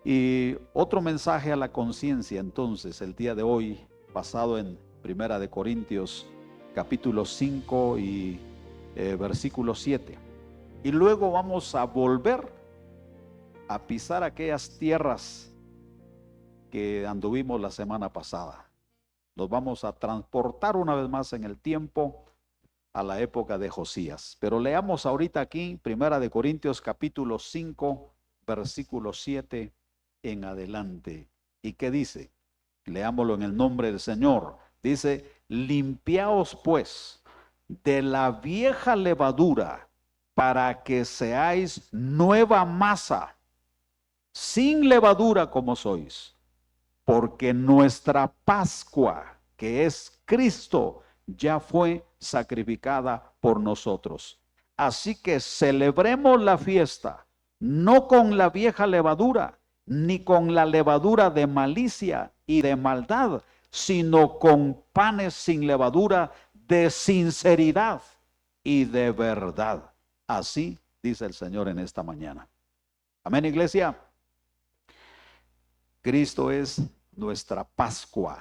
Y otro mensaje a la conciencia entonces el día de hoy, basado en Primera de Corintios capítulo 5 y versículo 7. Y luego vamos a volver a pisar aquellas tierras que anduvimos la semana pasada. Nos vamos a transportar una vez más en el tiempo a la época de Josías. Pero leamos ahorita aquí Primera de Corintios capítulo 5, versículo 7 en adelante. ¿Y qué dice? Leámoslo en el nombre del Señor. Dice: limpiaos pues de la vieja levadura para que seáis nueva masa, sin levadura como sois, porque nuestra Pascua, que es Cristo, ya fue sacrificada por nosotros. Así que celebremos la fiesta, no con la vieja levadura, ni con la levadura de malicia y de maldad, sino con panes sin levadura de sinceridad y de verdad. Así dice el Señor en esta mañana. Amén, iglesia. Cristo es nuestra Pascua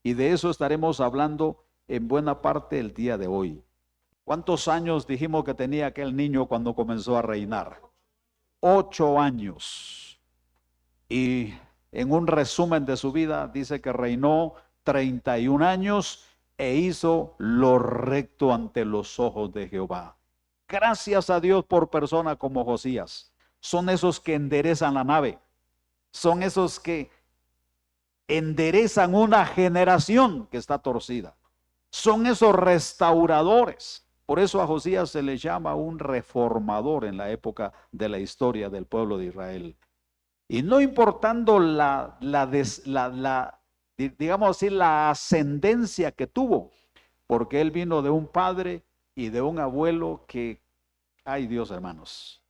y de eso estaremos hablando en buena parte el día de hoy. ¿Cuántos años dijimos que tenía aquel niño cuando comenzó a reinar? 8 años. Y en un resumen de su vida dice que reinó 31 años e hizo lo recto ante los ojos de Jehová. Gracias a Dios por personas como Josías. Son esos que enderezan la nave. Son esos que enderezan una generación que está torcida. Son esos restauradores. Por eso a Josías se le llama un reformador en la época de la historia del pueblo de Israel. Y no importando digamos así, la ascendencia que tuvo, porque él vino de un padre y de un abuelo que, ay Dios, hermanos,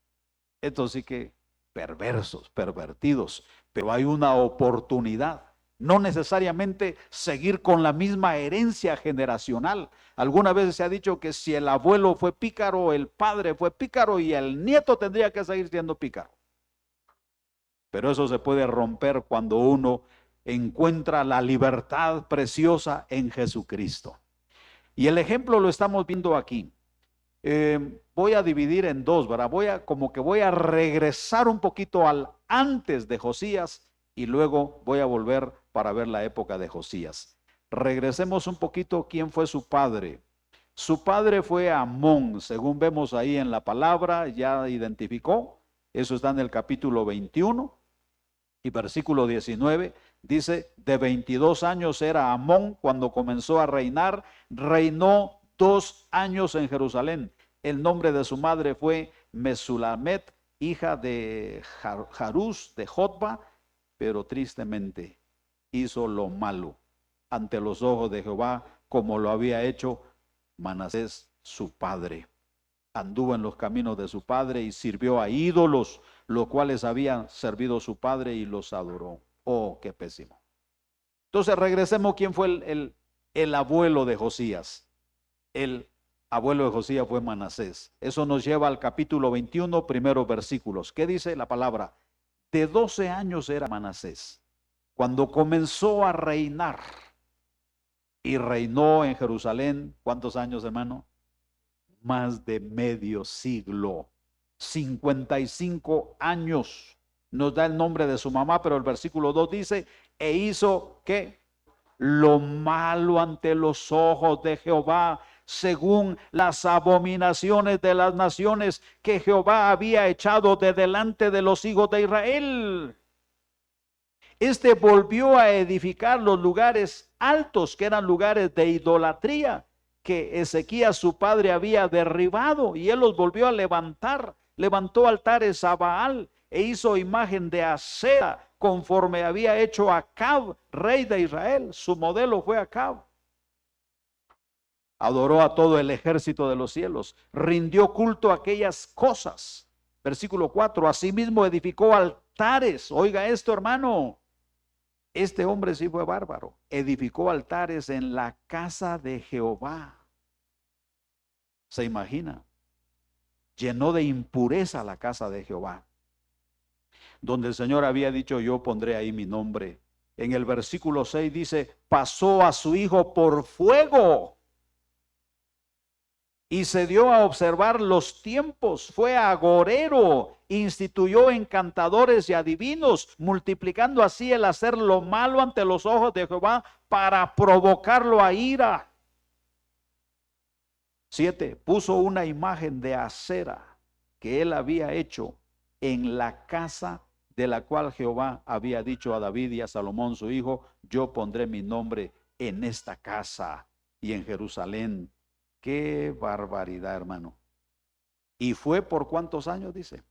estos sí que perversos, pervertidos, pero hay una oportunidad. No necesariamente seguir con la misma herencia generacional. Algunas veces se ha dicho que si el abuelo fue pícaro, el padre fue pícaro y el nieto tendría que seguir siendo pícaro. Pero eso se puede romper cuando uno encuentra la libertad preciosa en Jesucristo. Y el ejemplo lo estamos viendo aquí. Voy a dividir en dos, ¿verdad? Voy a regresar un poquito al antes de Josías y luego voy a volver para ver la época de Josías. Regresemos un poquito, ¿quién fue su padre? Su padre fue Amón, según vemos ahí en la palabra, ya identificó, eso está en el capítulo 21 y versículo 19, dice, de 22 años era Amón cuando comenzó a reinar, reinó 2 años en Jerusalén. El nombre de su madre fue Mesulamet, hija de Jarús de Jotba, pero tristemente hizo lo malo ante los ojos de Jehová, como lo había hecho Manasés su padre. Anduvo en los caminos de su padre y sirvió a ídolos, los cuales habían servido su padre y los adoró. Oh, qué pésimo. Entonces regresemos, ¿quién fue el abuelo de Josías? El abuelo de Josías fue Manasés. Eso nos lleva al capítulo 21, primeros versículos. ¿Qué dice la palabra? De 12 años era Manasés cuando comenzó a reinar. Y reinó en Jerusalén, ¿cuántos años, hermano? Más de medio siglo, 55 años. Nos da el nombre de su mamá, pero el versículo 2 dice, e hizo, ¿qué? Lo malo ante los ojos de Jehová, según las abominaciones de las naciones que Jehová había echado de delante de los hijos de Israel. Este volvió a edificar los lugares altos, que eran lugares de idolatría, que Ezequías su padre había derribado, y él los volvió a levantar. Levantó altares a Baal e hizo imagen de Acera, conforme había hecho Acab, rey de Israel. Su modelo fue Acab. Adoró a todo el ejército de los cielos, rindió culto a aquellas cosas. Versículo 4, asimismo edificó altares. Oiga esto, hermano. Este hombre sí fue bárbaro. Edificó altares en la casa de Jehová. ¿Se imagina? Llenó de impureza la casa de Jehová. donde el Señor había dicho, yo pondré ahí mi nombre. En el versículo 6 dice, pasó a su hijo por fuego y se dio a observar los tiempos, fue agorero, instituyó encantadores y adivinos, multiplicando así el hacer lo malo ante los ojos de Jehová para provocarlo a ira. 7, puso una imagen de acera que él había hecho en la casa de la cual Jehová había dicho a David y a Salomón su hijo, yo pondré mi nombre en esta casa y en Jerusalén. Qué barbaridad, hermano. ¿Y fue por cuántos años? Dice,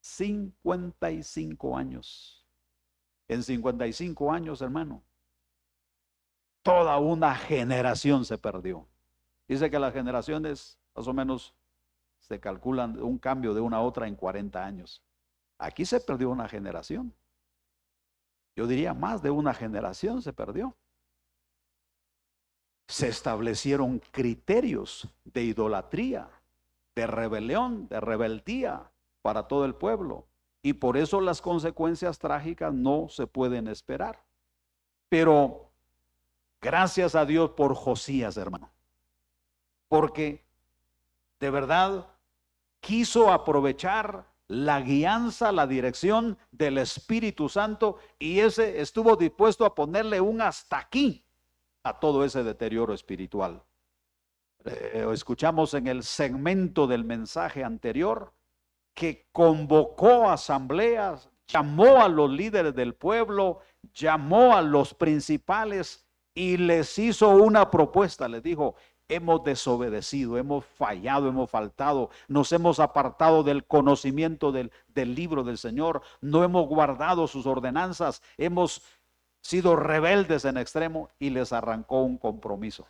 55 años. En 55 años, hermano, toda una generación se perdió. Dice que las generaciones más o menos se calculan un cambio de una a otra en 40 años. Aquí se perdió una generación. Yo diría más de una generación se perdió. Se establecieron criterios de idolatría, de rebelión, de rebeldía para todo el pueblo. Y por eso las consecuencias trágicas no se pueden esperar. Pero gracias a Dios por Josías, hermano. Porque de verdad quiso aprovechar la guianza, la dirección del Espíritu Santo, y ese estuvo dispuesto a ponerle un hasta aquí a todo ese deterioro espiritual. Escuchamos en el segmento del mensaje anterior que convocó asambleas, llamó a los líderes del pueblo, llamó a los principales y les hizo una propuesta. Les dijo, hemos desobedecido, hemos fallado, hemos faltado, nos hemos apartado del conocimiento del libro del Señor, no hemos guardado sus ordenanzas, hemos sido rebeldes en extremo, y les arrancó un compromiso.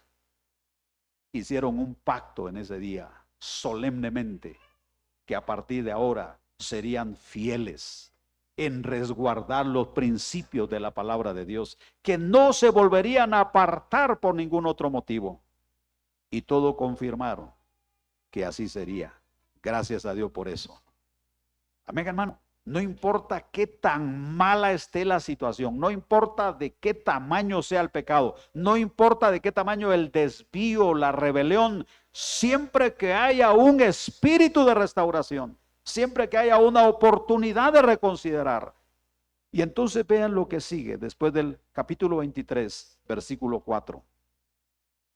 Hicieron un pacto en ese día, solemnemente, que a partir de ahora serían fieles en resguardar los principios de la palabra de Dios, que no se volverían a apartar por ningún otro motivo. Y todo confirmaron que así sería. Gracias a Dios por eso. Amén, hermano. No importa qué tan mala esté la situación, no importa de qué tamaño sea el pecado, no importa de qué tamaño el desvío, la rebelión, siempre que haya un espíritu de restauración, siempre que haya una oportunidad de reconsiderar. Y entonces vean lo que sigue después del capítulo 23, versículo 4.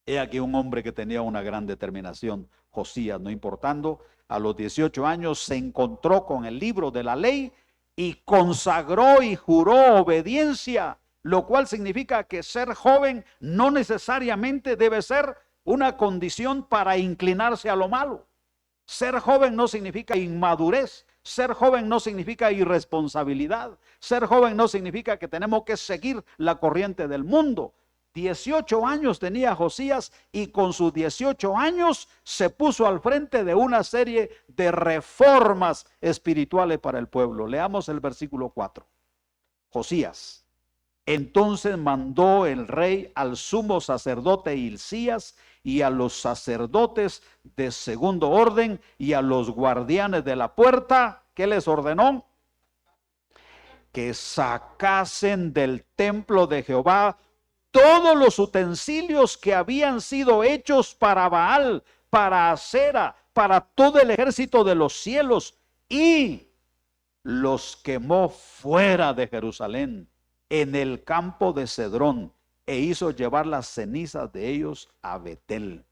He aquí un hombre que tenía una gran determinación, Josías, no importando, a los 18 años se encontró con el libro de la ley y consagró y juró obediencia, lo cual significa que ser joven no necesariamente debe ser una condición para inclinarse a lo malo. Ser joven no significa inmadurez, ser joven no significa irresponsabilidad, ser joven no significa que tenemos que seguir la corriente del mundo. 18 años tenía Josías y con sus 18 años se puso al frente de una serie de reformas espirituales para el pueblo. Leamos el versículo 4. Josías, entonces mandó el rey al sumo sacerdote Hilcías y a los sacerdotes de segundo orden y a los guardianes de la puerta. ¿Qué les ordenó? Que sacasen del templo de Jehová todos los utensilios que habían sido hechos para Baal, para Acera, para todo el ejército de los cielos, y los quemó fuera de Jerusalén, en el campo de Cedrón, e hizo llevar las cenizas de ellos a Betel.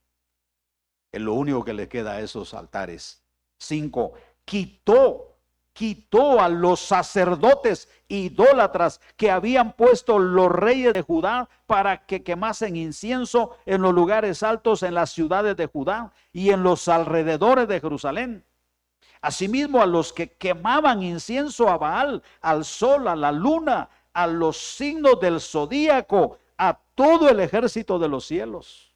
Es lo único que le queda a esos altares. 5. Quitó a los sacerdotes idólatras que habían puesto los reyes de Judá para que quemasen incienso en los lugares altos en las ciudades de Judá y en los alrededores de Jerusalén. Asimismo, a los que quemaban incienso a Baal, al sol, a la luna, a los signos del zodíaco, a todo el ejército de los cielos.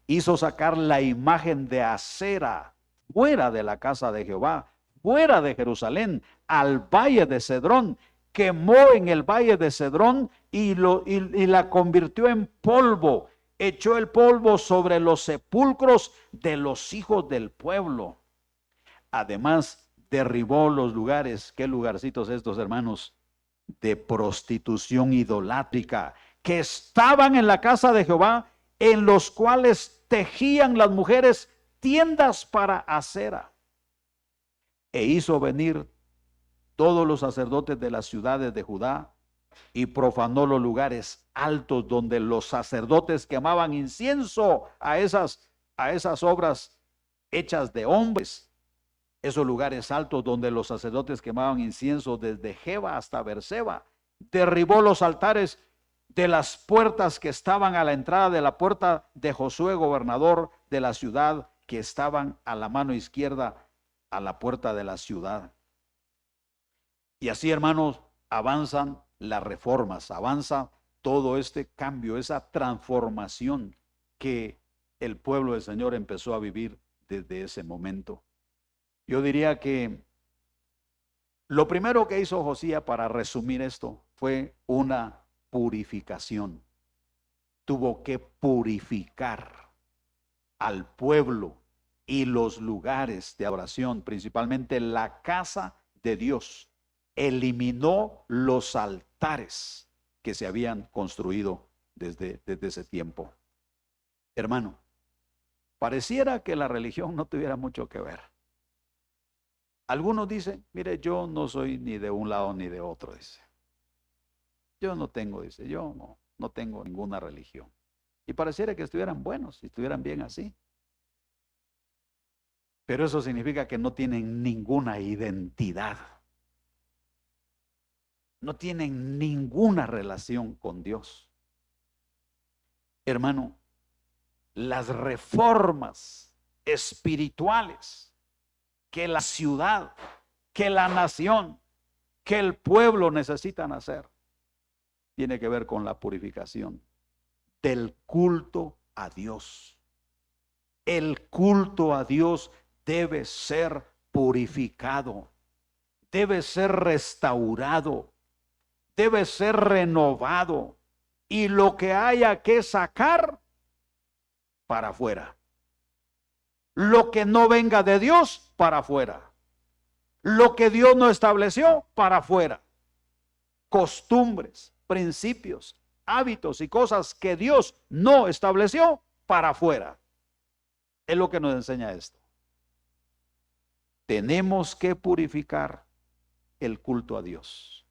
Hizo sacar la imagen de Acera fuera de la casa de Jehová, fuera de Jerusalén, al valle de Cedrón. Quemó en el valle de Cedrón y la convirtió en polvo. Echó el polvo sobre los sepulcros de los hijos del pueblo. Además, derribó los lugares, ¿qué lugarcitos estos, hermanos? De prostitución idolátrica, que estaban en la casa de Jehová, en los cuales tejían las mujeres tiendas para acera. E hizo venir todos los sacerdotes de las ciudades de Judá y profanó los lugares altos donde los sacerdotes quemaban incienso a esas obras hechas de hombres. Esos lugares altos donde los sacerdotes quemaban incienso desde Geba hasta Berseba. Derribó los altares de las puertas que estaban a la entrada de la puerta de Josué, gobernador de la ciudad, que estaban a la mano izquierda a la puerta de la ciudad. Y así, hermanos, avanzan las reformas, avanza todo este cambio, esa transformación que el pueblo del Señor empezó a vivir desde ese momento. Yo diría que lo primero que hizo Josías, para resumir esto, fue una purificación. Tuvo que purificar al pueblo y los lugares de adoración, principalmente la casa de Dios. Eliminó los altares que se habían construido desde ese tiempo. Hermano, pareciera que la religión no tuviera mucho que ver. Algunos dicen, mire, yo no soy ni de un lado ni de otro, dice. Yo no tengo, dice, yo no tengo ninguna religión. Y pareciera que estuvieran buenos, y estuvieran bien así. Pero eso significa que no tienen ninguna identidad. No tienen ninguna relación con Dios. Hermano, las reformas espirituales que la ciudad, que la nación, que el pueblo necesitan hacer, tiene que ver con la purificación del culto a Dios. El culto a Dios debe ser purificado, debe ser restaurado, debe ser renovado, y lo que haya que sacar, para afuera. Lo que no venga de Dios, para afuera. Lo que Dios no estableció, para afuera. Costumbres, principios, hábitos y cosas que Dios no estableció, para afuera. Es lo que nos enseña esto. Tenemos que purificar el culto a Dios.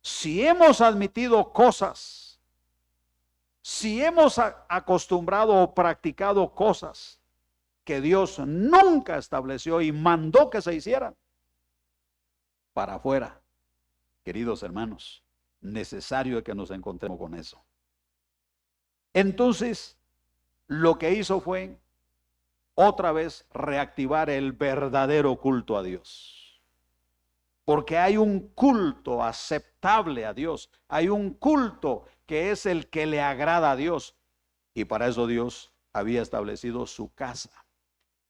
Si hemos admitido cosas, si hemos acostumbrado o practicado cosas que Dios nunca estableció y mandó que se hicieran, para afuera, queridos hermanos, necesario que nos encontremos con eso. Entonces, lo que hizo fue otra vez reactivar el verdadero culto a Dios. Porque hay un culto aceptable a Dios, hay un culto que es el que le agrada a Dios, y para eso Dios había establecido su casa,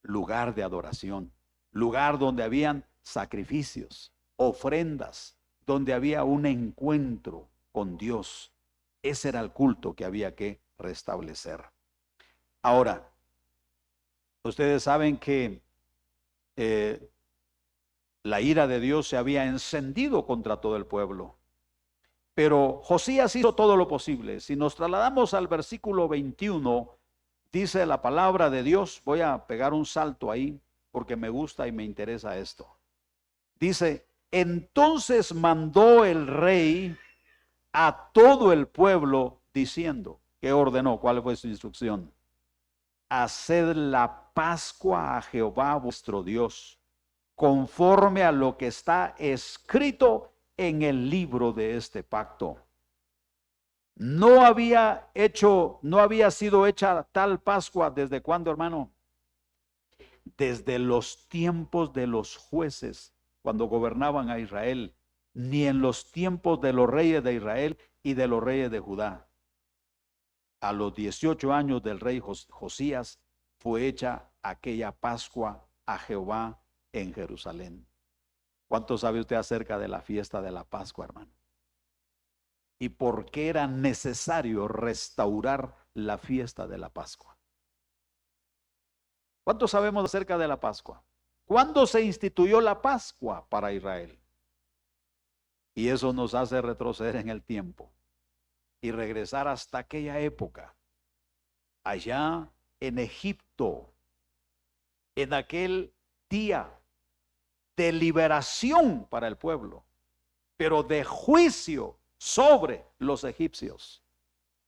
lugar de adoración, lugar donde habían sacrificios, ofrendas, donde había un encuentro con Dios. Ese era el culto que había que restablecer. Ahora, ustedes saben que la ira de Dios se había encendido contra todo el pueblo. Pero Josías hizo todo lo posible. Si nos trasladamos al versículo 21, dice la palabra de Dios, voy a pegar un salto ahí porque me gusta y me interesa esto. Dice, entonces mandó el rey a todo el pueblo diciendo, ¿qué ordenó? ¿Cuál fue su instrucción? Haced la Pascua a Jehová vuestro Dios, conforme a lo que está escrito en el libro de este pacto. No había sido hecha tal Pascua, ¿desde cuándo, hermano? Desde los tiempos de los jueces, cuando gobernaban a Israel, ni en los tiempos de los reyes de Israel y de los reyes de Judá. A los 18 años del rey Josías fue hecha aquella Pascua a Jehová en Jerusalén. ¿Cuánto sabe usted acerca de la fiesta de la Pascua, hermano? ¿Y por qué era necesario restaurar la fiesta de la Pascua? ¿Cuánto sabemos acerca de la Pascua? ¿Cuándo se instituyó la Pascua para Israel? Y eso nos hace retroceder en el tiempo y regresar hasta aquella época, allá en Egipto, en aquel día de liberación para el pueblo, pero de juicio sobre los egipcios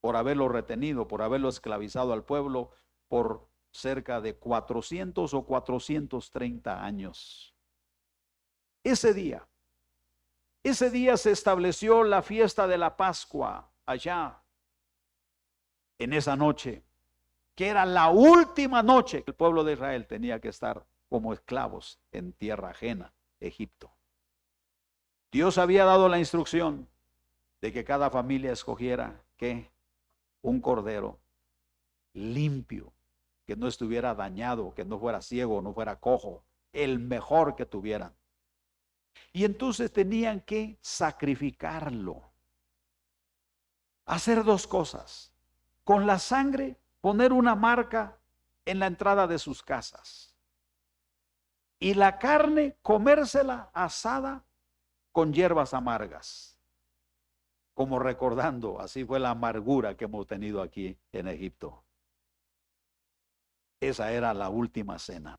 por haberlo retenido, por haberlo esclavizado al pueblo por cerca de 400 o 430 años. Ese día se estableció la fiesta de la Pascua allá, en esa noche, que era la última noche que el pueblo de Israel tenía que estar como esclavos en tierra ajena, Egipto. Dios había dado la instrucción de que cada familia escogiera ¿qué? Un cordero limpio, que no estuviera dañado, que no fuera ciego, no fuera cojo, el mejor que tuvieran. Y entonces tenían que sacrificarlo. Hacer dos cosas. Con la sangre poner una marca en la entrada de sus casas. Y la carne comérsela asada con hierbas amargas. Como recordando, así fue la amargura que hemos tenido aquí en Egipto. Esa era la última cena.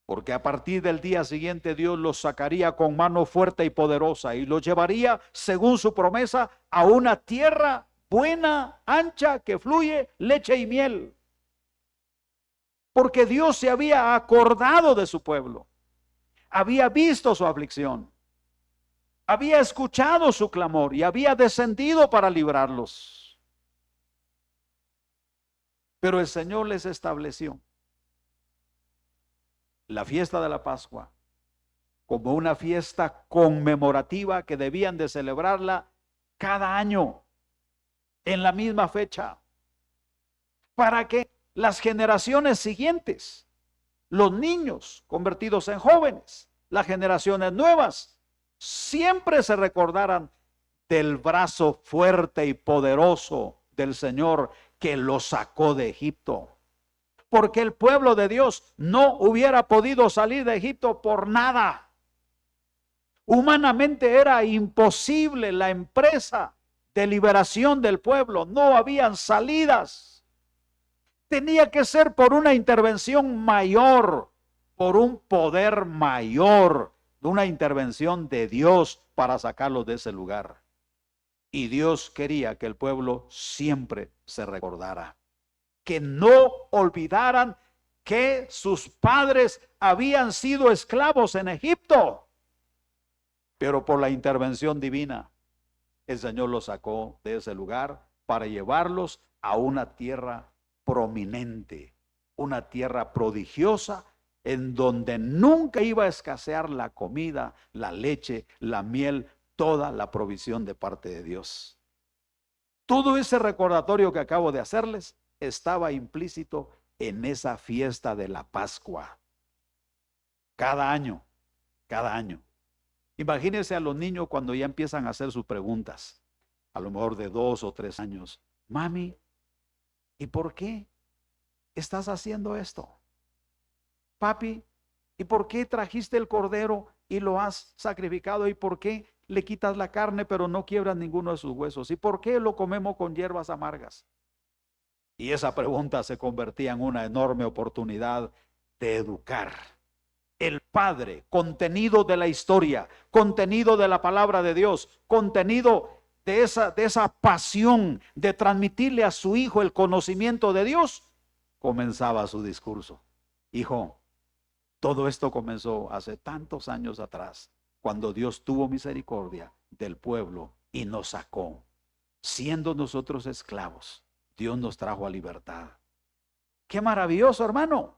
Porque a partir del día siguiente Dios los sacaría con mano fuerte y poderosa y los llevaría, según su promesa, a una tierra buena, ancha, que fluye leche y miel. Porque Dios se había acordado de su pueblo, había visto su aflicción, había escuchado su clamor y había descendido para librarlos. Pero el Señor les estableció la fiesta de la Pascua como una fiesta conmemorativa que debían de celebrarla cada año en la misma fecha, para que las generaciones siguientes, los niños convertidos en jóvenes, las generaciones nuevas, siempre se recordaran del brazo fuerte y poderoso del Señor que los sacó de Egipto. Porque el pueblo de Dios no hubiera podido salir de Egipto por nada. Humanamente era imposible la empresa de liberación del pueblo. No habían salidas. Tenía que ser por una intervención mayor, por un poder mayor, una intervención de Dios para sacarlos de ese lugar. Y Dios quería que el pueblo siempre se recordara, que no olvidaran que sus padres habían sido esclavos en Egipto, pero por la intervención divina, el Señor los sacó de ese lugar para llevarlos a una tierra prominente, una tierra prodigiosa, en donde nunca iba a escasear la comida, la leche, la miel, toda la provisión de parte de Dios. Todo ese recordatorio que acabo de hacerles estaba implícito en esa fiesta de la Pascua. Cada año. Imagínense a los niños cuando ya empiezan a hacer sus preguntas, a lo mejor de 2 o 3 años. Mami, ¿y por qué estás haciendo esto? Papi, ¿y por qué trajiste el cordero y lo has sacrificado? ¿Y por qué le quitas la carne pero no quiebras ninguno de sus huesos? ¿Y por qué lo comemos con hierbas amargas? Y esa pregunta se convertía en una enorme oportunidad de educar. El Padre, contenido de la historia, contenido de la palabra de Dios, contenido de esa pasión de transmitirle a su hijo el conocimiento de Dios, comenzaba su discurso. Hijo, todo esto comenzó hace tantos años atrás, cuando Dios tuvo misericordia del pueblo y nos sacó. Siendo nosotros esclavos, Dios nos trajo a libertad. ¡Qué maravilloso, hermano!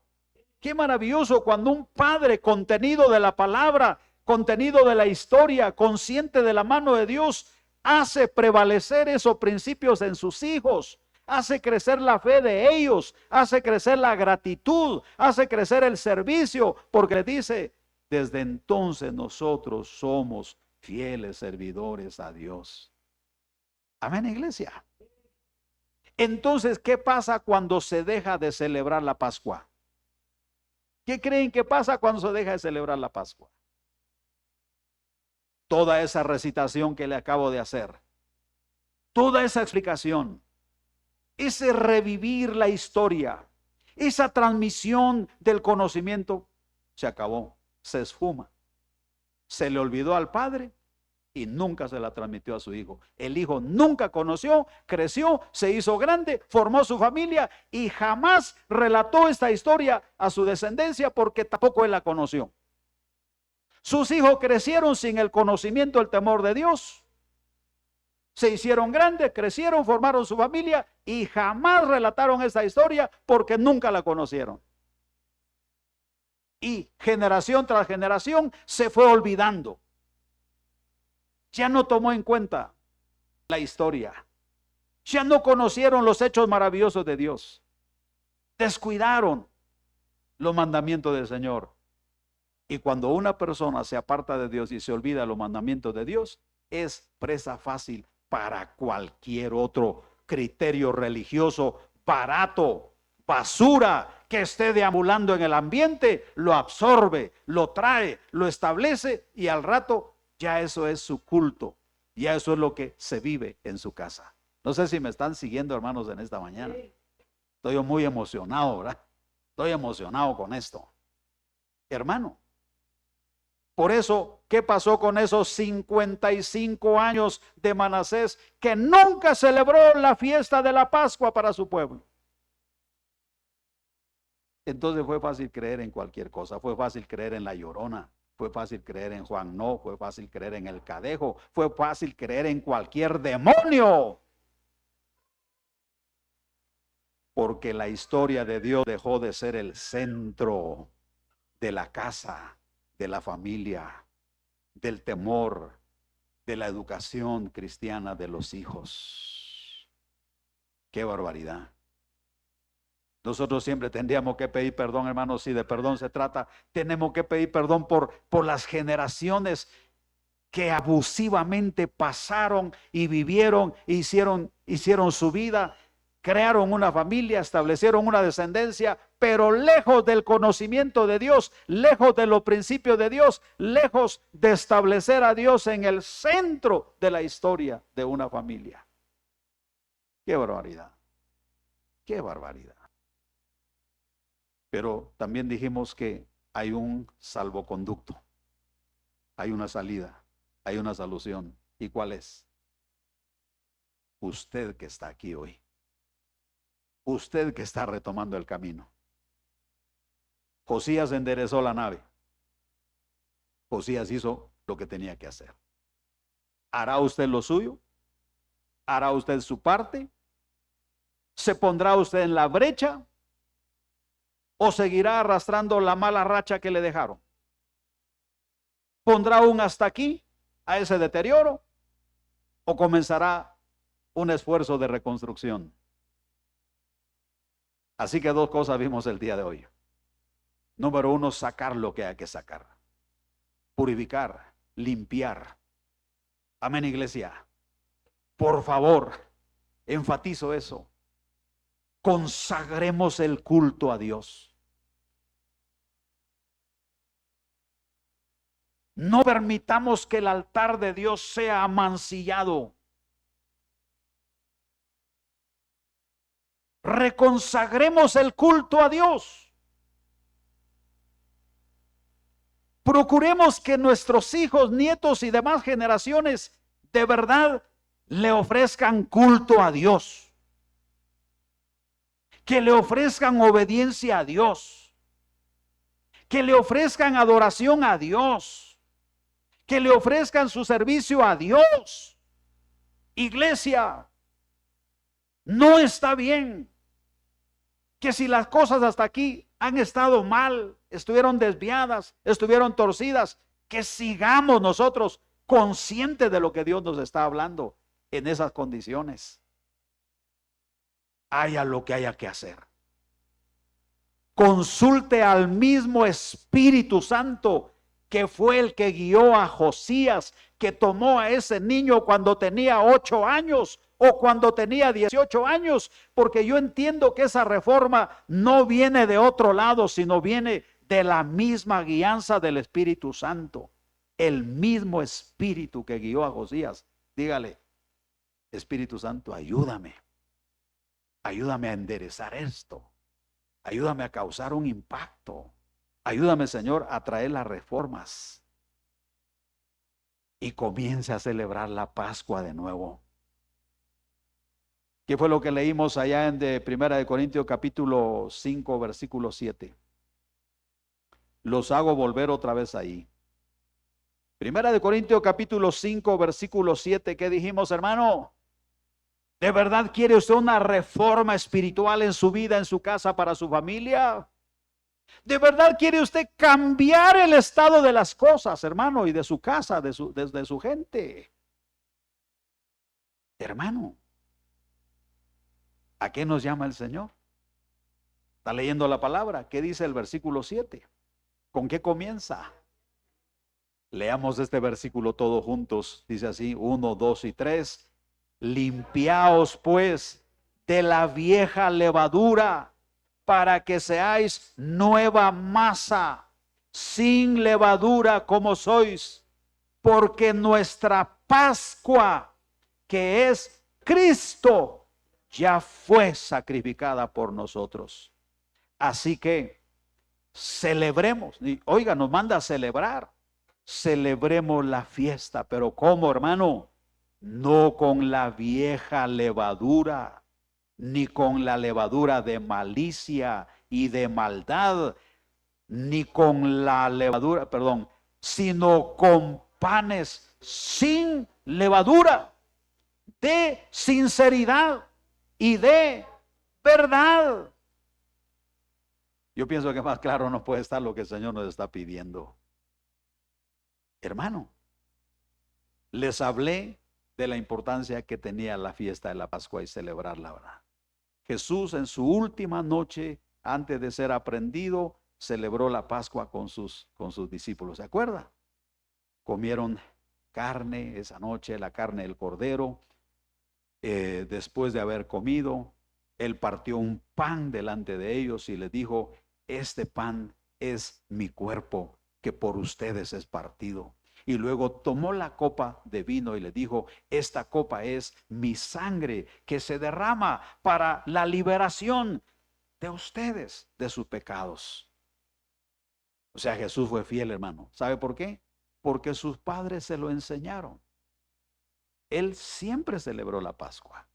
¡Qué maravilloso cuando un padre contenido de la palabra, contenido de la historia, consciente de la mano de Dios, hace prevalecer esos principios en sus hijos, hace crecer la fe de ellos, hace crecer la gratitud, hace crecer el servicio, porque le dice, desde entonces nosotros somos fieles servidores a Dios. Amén, iglesia. Entonces, ¿qué pasa cuando se deja de celebrar la Pascua? ¿Qué creen que pasa cuando se deja de celebrar la Pascua? Toda esa recitación que le acabo de hacer, toda esa explicación, ese revivir la historia, esa transmisión del conocimiento, se acabó, se esfuma. Se le olvidó al padre y nunca se la transmitió a su hijo. El hijo nunca conoció, creció, se hizo grande, formó su familia y jamás relató esta historia a su descendencia porque tampoco él la conoció. Sus hijos crecieron sin el conocimiento, el temor de Dios. Se hicieron grandes, crecieron, formaron su familia y jamás relataron esta historia porque nunca la conocieron. Y generación tras generación se fue olvidando. Ya no tomó en cuenta la historia. Ya no conocieron los hechos maravillosos de Dios. Descuidaron los mandamientos del Señor. Y cuando una persona se aparta de Dios y se olvida los mandamientos de Dios, es presa fácil para cualquier otro criterio religioso barato, basura que esté deambulando en el ambiente, lo absorbe, lo trae, lo establece y al rato ya eso es su culto, ya eso es lo que se vive en su casa. No sé si me están siguiendo, hermanos, en esta mañana. Estoy muy emocionado, ¿verdad? Estoy emocionado con esto. Hermano, por eso, ¿qué pasó con esos 55 años de Manasés que nunca celebró la fiesta de la Pascua para su pueblo? Entonces fue fácil creer en cualquier cosa, fue fácil creer en la Llorona, fue fácil creer en Juan No, fue fácil creer en el Cadejo, fue fácil creer en cualquier demonio. Porque la historia de Dios dejó de ser el centro de la casa, de la familia, del temor, de la educación cristiana de los hijos. ¡Qué barbaridad! Nosotros siempre tendríamos que pedir perdón, hermanos, si de perdón se trata, tenemos que pedir perdón por las generaciones que abusivamente pasaron y vivieron, hicieron su vida, crearon una familia, establecieron una descendencia, pero lejos del conocimiento de Dios, lejos de los principios de Dios, lejos de establecer a Dios en el centro de la historia de una familia. ¡Qué barbaridad! ¡Qué barbaridad! Pero también dijimos que hay un salvoconducto, hay una salida, hay una solución. ¿Y cuál es? Usted que está aquí hoy. Usted que está retomando el camino. Josías enderezó la nave. Josías hizo lo que tenía que hacer. ¿Hará usted lo suyo? ¿Hará usted su parte? ¿Se pondrá usted en la brecha? ¿O seguirá arrastrando la mala racha que le dejaron? ¿Pondrá un hasta aquí a ese deterioro? ¿O comenzará un esfuerzo de reconstrucción? Así que dos cosas vimos el día de hoy. Número uno, sacar lo que hay que sacar. Purificar, limpiar. Amén, iglesia. Por favor, enfatizo eso. Consagremos el culto a Dios. No permitamos que el altar de Dios sea amancillado. Reconsagremos el culto a Dios. Procuremos que nuestros hijos, nietos y demás generaciones de verdad le ofrezcan culto a Dios. Que le ofrezcan obediencia a Dios. Que le ofrezcan adoración a Dios. Que le ofrezcan su servicio a Dios. Iglesia, no está bien que si las cosas hasta aquí han estado mal, estuvieron desviadas, estuvieron torcidas, que sigamos nosotros conscientes de lo que Dios nos está hablando en esas condiciones. Haya lo que haya que hacer. Consulte al mismo Espíritu Santo que fue el que guió a Josías, que tomó a ese niño cuando tenía 8 años o cuando tenía 18 años, porque yo entiendo que esa reforma no viene de otro lado, sino viene de la misma guianza del Espíritu Santo. El mismo Espíritu que guió a Josías. Dígale, Espíritu Santo, ayúdame. Ayúdame a enderezar esto. Ayúdame a causar un impacto. Ayúdame, Señor, a traer las reformas. Y comience a celebrar la Pascua de nuevo. ¿Qué fue lo que leímos allá en Primera de Corintios capítulo 5, versículo 7? Los hago volver otra vez ahí. Primera de Corintios capítulo 5, versículo 7. ¿Qué dijimos, hermano? ¿De verdad quiere usted una reforma espiritual en su vida, en su casa, para su familia? ¿De verdad quiere usted cambiar el estado de las cosas, hermano, y de su casa, de su gente? Hermano, ¿a qué nos llama el Señor? ¿Está leyendo la palabra? ¿Qué dice el versículo 7? ¿Con qué comienza? Leamos este versículo todos juntos. Dice así, 1, 2 y 3. Limpiaos pues de la vieja levadura, para que seáis nueva masa, sin levadura como sois, porque nuestra Pascua, que es Cristo, ya fue sacrificada por nosotros. Así que celebremos. Y, oiga, nos manda a celebrar. Celebremos la fiesta, pero ¿cómo, hermano? No con la vieja levadura, ni con la levadura de malicia y de maldad, ni con la levadura, perdón, sino con panes sin levadura, de sinceridad y de verdad. Yo pienso que más claro no puede estar lo que el Señor nos está pidiendo. Hermano, les hablé de la importancia que tenía la fiesta de la Pascua y celebrarla, ¿verdad? Jesús en su última noche, antes de ser aprendido, celebró la Pascua con sus discípulos. ¿Se acuerda? Comieron carne esa noche, la carne del cordero. Después de haber comido, Él partió un pan delante de ellos y les dijo, este pan es mi cuerpo que por ustedes es partido. Y luego tomó la copa de vino y le dijo, esta copa es mi sangre que se derrama para la liberación de ustedes de sus pecados. O sea, Jesús fue fiel, hermano. ¿Sabe por qué? Porque sus padres se lo enseñaron. Él siempre celebró la Pascua.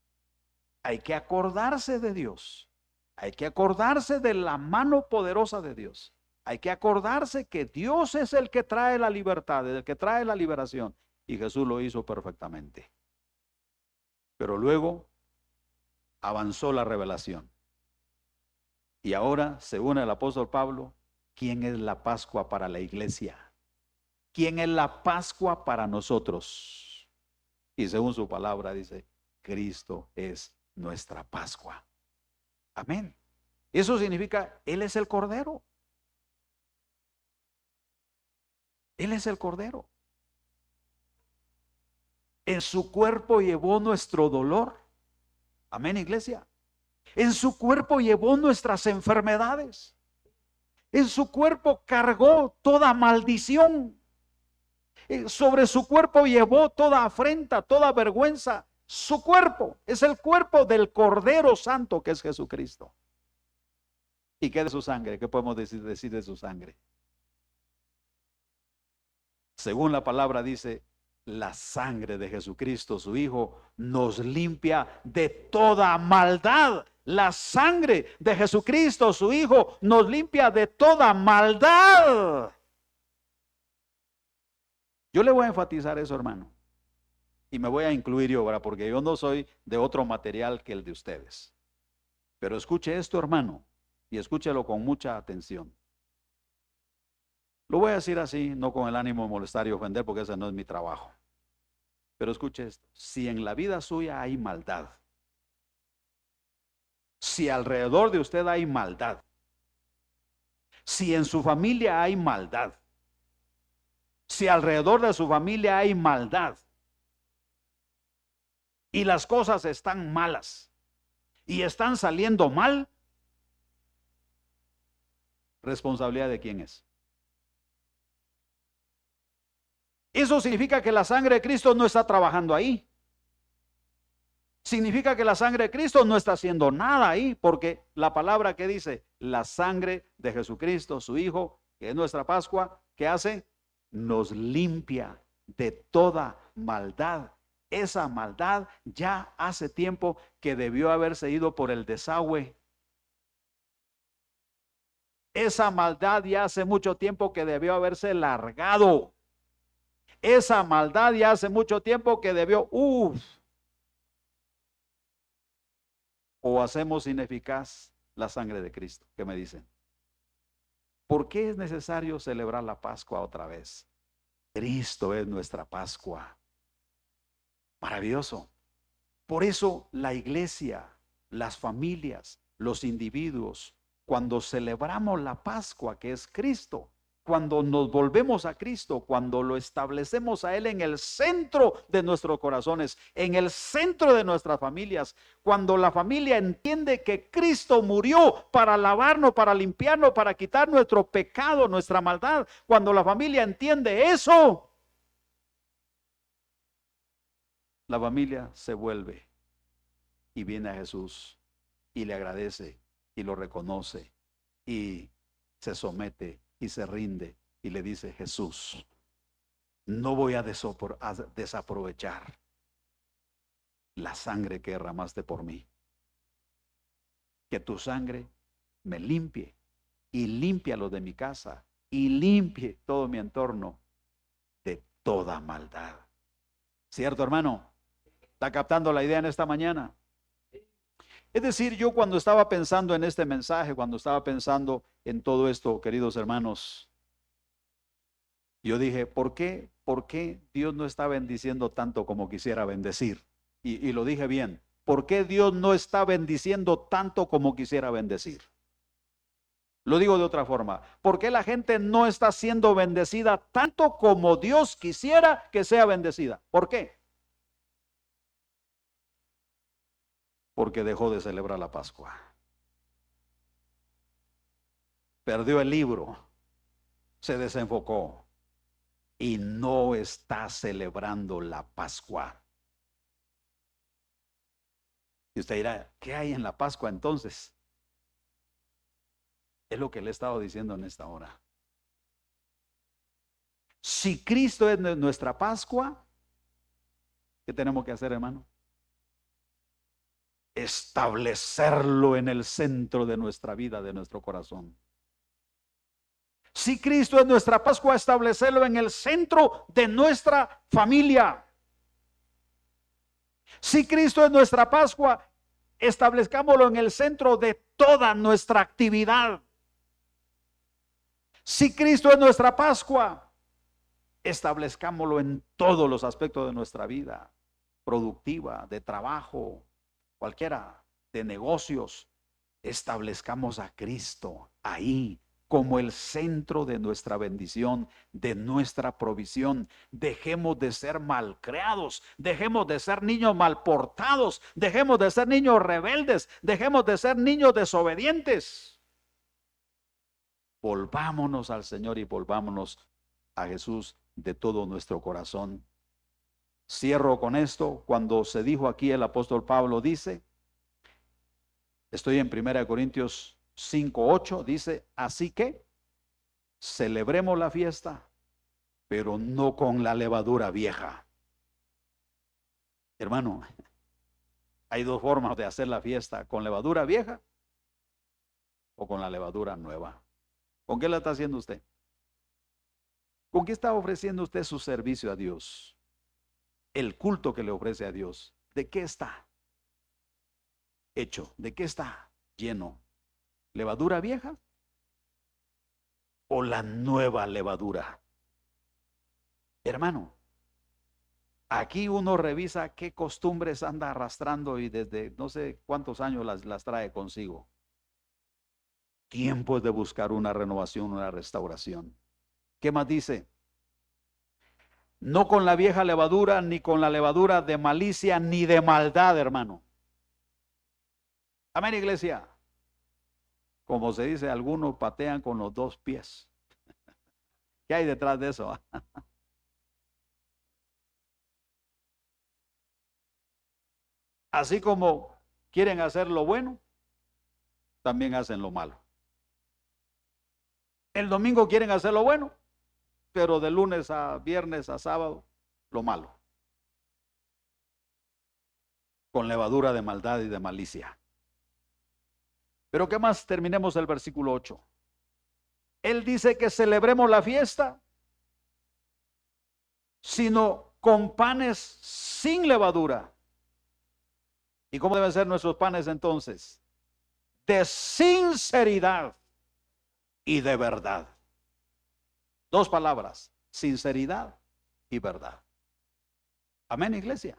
Hay que acordarse de Dios. Hay que acordarse de la mano poderosa de Dios. Hay que acordarse que Dios es el que trae la libertad, el que trae la liberación. Y Jesús lo hizo perfectamente. Pero luego avanzó la revelación. Y ahora, según el apóstol Pablo, ¿quién es la Pascua para la iglesia? ¿Quién es la Pascua para nosotros? Y según su palabra dice, Cristo es nuestra Pascua. Amén. Eso significa, Él es el Cordero. Él es el Cordero. En su cuerpo llevó nuestro dolor. Amén, iglesia. En su cuerpo llevó nuestras enfermedades. En su cuerpo cargó toda maldición. Sobre su cuerpo llevó toda afrenta, toda vergüenza. Su cuerpo es el cuerpo del Cordero Santo que es Jesucristo. ¿Y qué de su sangre? ¿Qué podemos decir de su sangre? Según la palabra dice, la sangre de Jesucristo, su Hijo, nos limpia de toda maldad. La sangre de Jesucristo, su Hijo, nos limpia de toda maldad. Yo le voy a enfatizar eso, hermano. Y me voy a incluir yo, ¿verdad? Porque yo no soy de otro material que el de ustedes. Pero escuche esto, hermano, y escúchelo con mucha atención. Lo voy a decir así, no con el ánimo de molestar y ofender, porque ese no es mi trabajo. Pero escuche esto, si en la vida suya hay maldad, si alrededor de usted hay maldad, si en su familia hay maldad, si alrededor de su familia hay maldad, y las cosas están malas, y están saliendo mal, ¿Responsabilidad de quién es? Eso significa que la sangre de Cristo no está trabajando ahí. Significa que la sangre de Cristo no está haciendo nada ahí, porque la palabra que dice, la sangre de Jesucristo, su Hijo, que es nuestra Pascua, ¿qué hace? Nos limpia de toda maldad. Esa maldad ya hace tiempo que debió haberse ido por el desagüe. Esa maldad ya hace mucho tiempo que debió haberse largado. Esa maldad ya hace mucho tiempo que debió, o hacemos ineficaz la sangre de Cristo. ¿Qué me dicen? ¿Por qué es necesario celebrar la Pascua otra vez? Cristo es nuestra Pascua. Maravilloso. Por eso la iglesia, las familias, los individuos, cuando celebramos la Pascua, que es Cristo, cuando nos volvemos a Cristo, cuando lo establecemos a Él en el centro de nuestros corazones, en el centro de nuestras familias, cuando la familia entiende que Cristo murió para lavarnos, para limpiarnos, para quitar nuestro pecado, nuestra maldad, cuando la familia entiende eso, la familia se vuelve y viene a Jesús y le agradece y lo reconoce y se somete y se rinde y le dice: Jesús, no voy a desaprovechar la sangre que derramaste por mí. Que tu sangre me limpie y limpia lo de mi casa y limpie todo mi entorno de toda maldad. ¿Cierto, hermano? ¿Está captando la idea en esta mañana? Es decir, yo cuando estaba pensando en este mensaje, cuando estaba pensando en todo esto, queridos hermanos, yo dije, ¿por qué Dios no está bendiciendo tanto como quisiera bendecir? Y lo dije bien, ¿por qué Dios no está bendiciendo tanto como quisiera bendecir? Lo digo de otra forma, ¿por qué la gente no está siendo bendecida tanto como Dios quisiera que sea bendecida? ¿Por qué? Porque dejó de celebrar la Pascua. Perdió el libro, se desenfocó y no está celebrando la Pascua. Y usted dirá, ¿qué hay en la Pascua entonces? Es lo que le he estado diciendo en esta hora. Si Cristo es nuestra Pascua, ¿qué tenemos que hacer, hermano? Establecerlo en el centro de nuestra vida, de nuestro corazón. Si Cristo es nuestra Pascua, establecerlo en el centro de nuestra familia. Si Cristo es nuestra Pascua, establezcámoslo en el centro de toda nuestra actividad. Si Cristo es nuestra Pascua, establezcámoslo en todos los aspectos de nuestra vida, productiva, de trabajo, cualquiera, de negocios. Establezcamos a Cristo ahí como el centro de nuestra bendición, de nuestra provisión. Dejemos de ser malcriados, dejemos de ser niños mal portados, dejemos de ser niños rebeldes, dejemos de ser niños desobedientes. Volvámonos al Señor y volvámonos a Jesús de todo nuestro corazón. Cierro con esto. Cuando se dijo aquí, el apóstol Pablo dice, estoy en 1 Corintios 5:8, dice, así que celebremos la fiesta, pero no con la levadura vieja. Hermano, hay dos formas de hacer la fiesta, con levadura vieja o con la levadura nueva. ¿Con qué la está haciendo usted? ¿Con qué está ofreciendo usted su servicio a Dios? El culto que le ofrece a Dios, ¿de qué está hecho? ¿De qué está lleno? ¿Levadura vieja o la nueva levadura? Hermano, aquí uno revisa qué costumbres anda arrastrando y desde no sé cuántos años las trae consigo. Tiempo es de buscar una renovación, una restauración. ¿Qué más dice? No con la vieja levadura, ni con la levadura de malicia, ni de maldad, hermano. Amén, iglesia. Como se dice, algunos patean con los dos pies. ¿Qué hay detrás de eso? Así como quieren hacer lo bueno, también hacen lo malo. El domingo quieren hacer lo bueno, pero de lunes a viernes a sábado, lo malo. Con levadura de maldad y de malicia. Pero ¿qué más? Terminemos el versículo 8. Él dice que celebremos la fiesta, sino con panes sin levadura. ¿Y cómo deben ser nuestros panes entonces? De sinceridad y de verdad. Dos palabras, sinceridad y verdad. Amén, iglesia.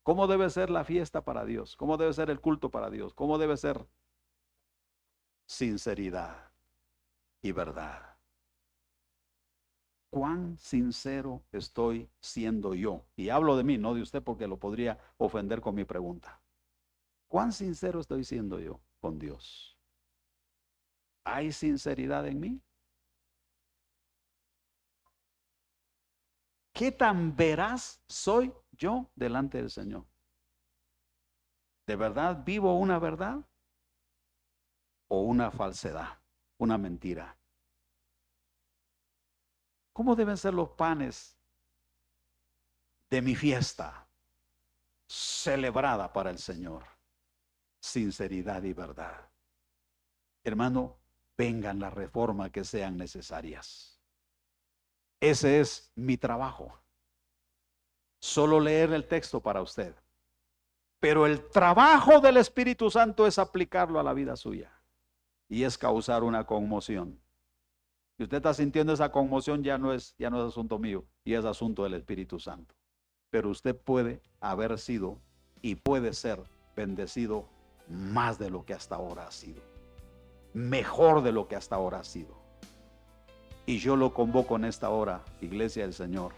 ¿Cómo debe ser la fiesta para Dios? ¿Cómo debe ser el culto para Dios? ¿Cómo debe ser? Sinceridad y verdad. ¿Cuán sincero estoy siendo yo? Y hablo de mí, no de usted, porque lo podría ofender con mi pregunta. ¿Cuán sincero estoy siendo yo con Dios? ¿Hay sinceridad en mí? ¿Qué tan veraz soy yo delante del Señor? ¿De verdad vivo una verdad o una falsedad, una mentira? ¿Cómo deben ser los panes de mi fiesta celebrada para el Señor? Sinceridad y verdad. Hermano, vengan las reformas que sean necesarias. Ese es mi trabajo. Solo leer el texto para usted. Pero el trabajo del Espíritu Santo es aplicarlo a la vida suya. Y es causar una conmoción. Si usted está sintiendo esa conmoción, ya no es asunto mío, y es asunto del Espíritu Santo. Pero usted puede haber sido y puede ser bendecido más de lo que hasta ahora ha sido. Mejor de lo que hasta ahora ha sido. Y yo lo convoco en esta hora, Iglesia del Señor.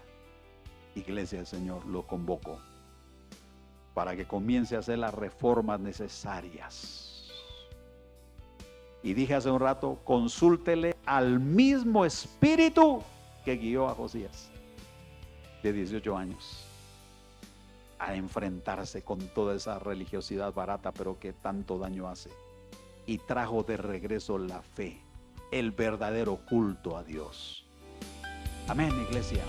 Iglesia del Señor, lo convoco para que comience a hacer las reformas necesarias. Y dije hace un rato, consúltele al mismo espíritu que guió a Josías, de 18 años, a enfrentarse con toda esa religiosidad barata, pero que tanto daño hace. Y trajo de regreso la fe, el verdadero culto a Dios. Amén, iglesia.